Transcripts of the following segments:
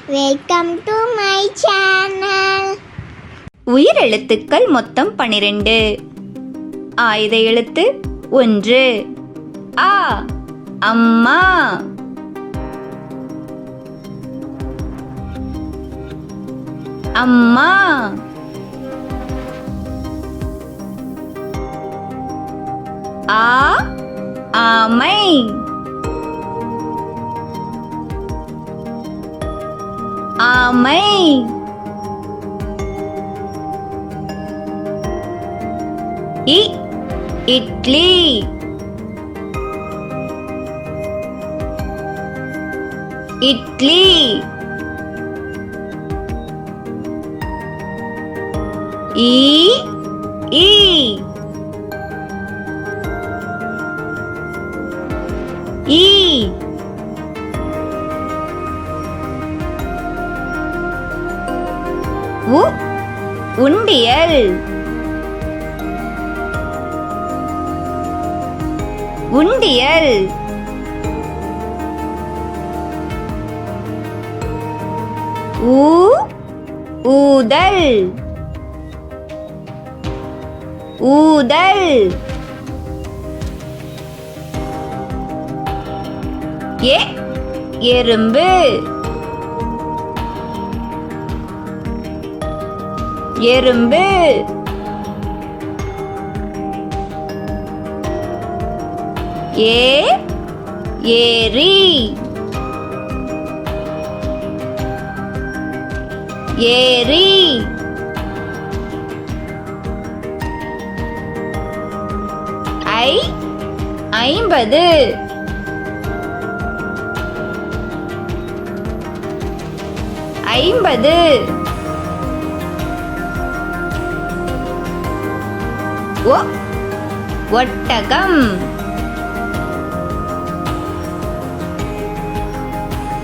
Welcome to my channel. உயிரெழுத்துக்கள் மொத்தம் 12. ஆயுத எழுத்து 1. ஆ. அம்மா. அம்மா. ஆ. ஆமை. ஆமை. இ. இட்லி. இட்லி. ஈ. ஈ. ஈ. உ. உண்டியல். உண்டியல். ஊ. ஊதல். ஊதல். எ. எறும்பு. எறும்பு. ஏ. ஏரி. ஏரி. ஐ. 50. ஐம்பது. ஒ. ஒட்டகம்.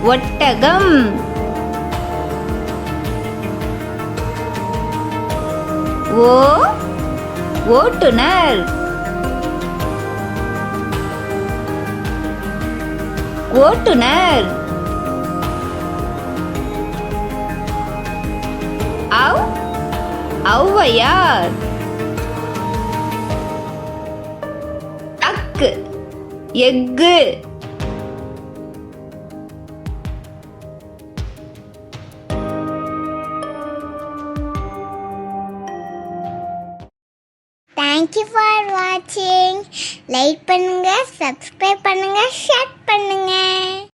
ஒட்டகம். ஓ. ஓட்டுனர். ஓட்டுனர். ஔ. ஔவையார். அக்கு. Egg. Thank you for watching. Like பண்ணுங்க, சப்ஸ்கிரைப் பண்ணுங்க, ஷேர் பண்ணுங்க.